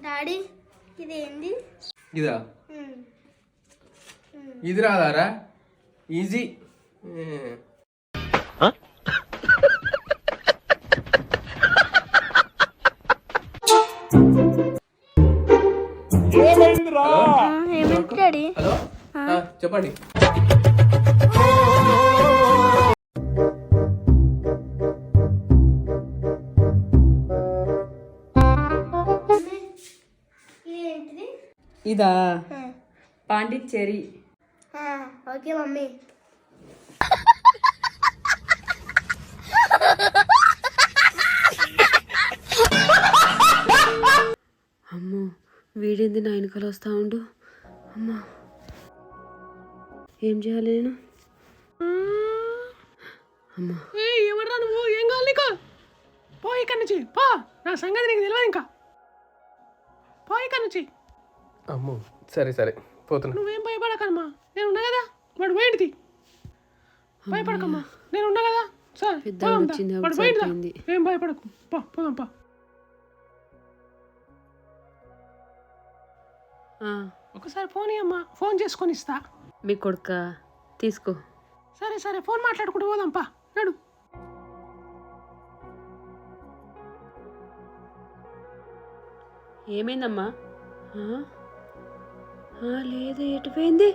Daddy ఇదేంది? ఇదా? ఇది రాదారా? ఈజీ. ఏమిటి డాడీ? హలో, చెప్పండి. ఇదా? పాండిచ్చేరి. Okay mummy. అమ్మో, వీడేంది నా వెనకాల వస్తా ఉండు. అమ్మా, ఏం చేయాలి నేను? అమ్మా, ఎవడరా నువ్వు? ఏం కావాలి నీకు? పో ఇక్కడి నుంచి పో. నా సంగతి నీకు తెలియదు. ఇంకా పో ఇక్కడి నుంచి. అమ్మో, సరే సరే పోతున్నా. నువ్వేం భయపడకమ్మా, నేను ఉన్నా కదా. వాడు పోయింది. భయపడకమ్మా, నేను ఉన్నా కదా. సరే వాడు పోయింది. ఏం భయపడకు, పో పోదాం పా. ఒకసారి ఫోన్ ఇయ్యమ్మా, ఫోన్ చేసుకొని ఇస్తా. మీ కొడుక తీసుకో. సరే సరే, ఫోన్ మాట్లాడుకుంటూ పోదాం పా. నడు. ఏమైందమ్మా? లేదు, ఎటుపోయింది?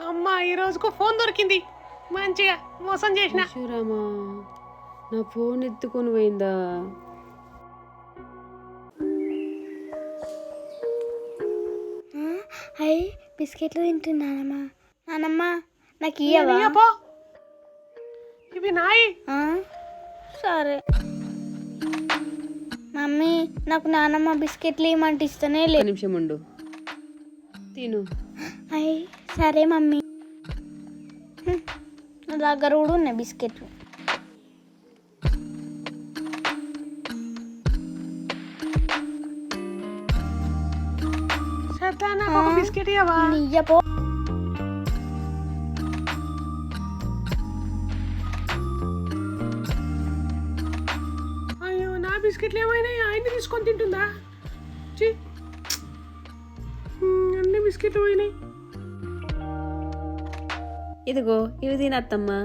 అమ్మా, ఈ రోజుకు ఫోన్ దొరికింది. మంచిగా మోసం చేసిన. రామా, నా ఫోన్ ఎత్తుకొని పోయిందా? అయ్యి బిస్కెట్లు తింటున్నానమ్మా. నానమ్మ నాకు ఇయ్యవా? ఇవి నాయి. సరే మమ్మీ, నాకు నానమ్మ బిస్కెట్లు ఇవ్వమంటే ఇస్తేనే లేదు. నిమిషం ఉండు, తిను. అయ్యి సరే మమ్మీ. నా దగ్గర కూడా ఉన్నాయి బిస్కెట్లు. బిస్కెట్ ఇవ్వవా? ఇయ్యపో. అయ్యో, నా బిస్కెట్లు ఏమైనా ఆయన్ని తీసుకొని తింటుందా? అన్ని బిస్కెట్లు పోయినాయి. ఇదిగో, ఇవి తినత్తమ్మా.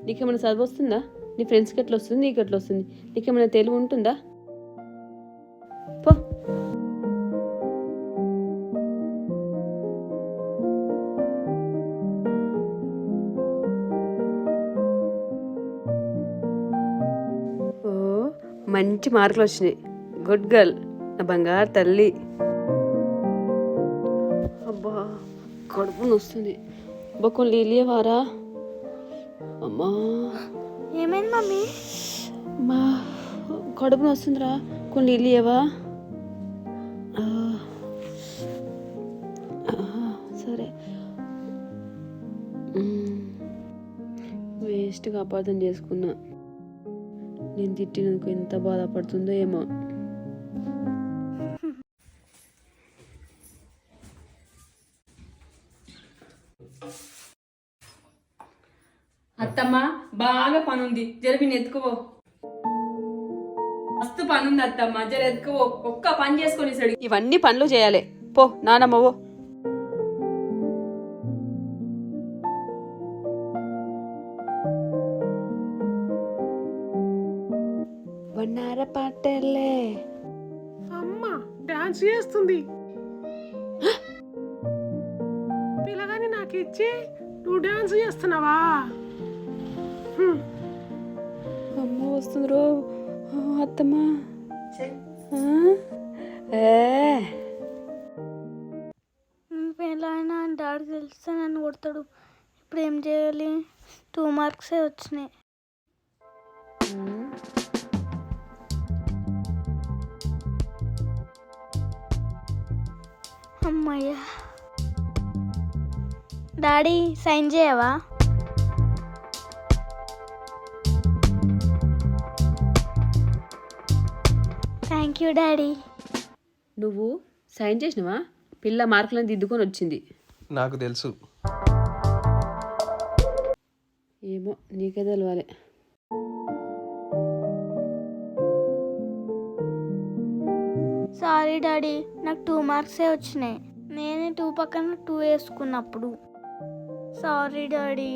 నీకేమైనా చదువు వస్తుందా? నీ ఫ్రెండ్స్కి ఎట్లా వస్తుంది, నీకు ఎట్లా వస్తుంది? నీకేమైనా తెలివి ఉంటుందా? పో. ఓ, మంచి మార్కులు వచ్చినాయి. గుడ్ గర్ల్, నా బంగారు తల్లి. అబ్బా, కడుపు నొస్తుంది. బొక్కలు నీళ్ళేవారా? అమ్మా, ఏమైంది మమ్మీ? మా కడుపు వస్తుందిరా, కొన్ని నీళ్ళు ఇవ్వవా? సరే. వేస్ట్గా అపార్థం చేసుకున్నా. నేను తిట్టినందుకు ఎంత బాధపడుతుందో ఏమో. అత్తమ్మ, బాగా పనుంది, జరిపి ఎత్తుకుపో. మస్తు పనుంది అత్తమ్మ, జర ఎత్తుకుపో. ఒక్క పని చేసుకొని సడి. ఇవన్నీ పనులు చేయాలి. పో నానమ్మవో. వన్నార పాటలే. అమ్మ డాన్స్ చేస్తుంది. పిల్లగాని నాకు ఇచ్చి నువ్వు డాన్స్ చేస్తున్నావా? అమ్మ వస్తుందిరో అత్తమ్మా. ఎలా అయినా డాడీ తెలిస్తే నన్ను కొడతాడు. ఇప్పుడు ఏం చేయాలి? 2 మార్క్సే వచ్చినాయి. అమ్మయ్యా, డాడీ సైన్ చేయవా? Thank you daddy. నువ్వు సైన్ చేసినవా? పిల్ల మార్కులను దిద్దుకొని వచ్చింది. నాకు తెలుసు. ఏమో నీకే తెలవాలి. సారీ డాడీ, నాకు 2 మార్క్సే వచ్చినాయి. నేనే 2 పక్కన 2 వేసుకున్నప్పుడు. Sorry daddy.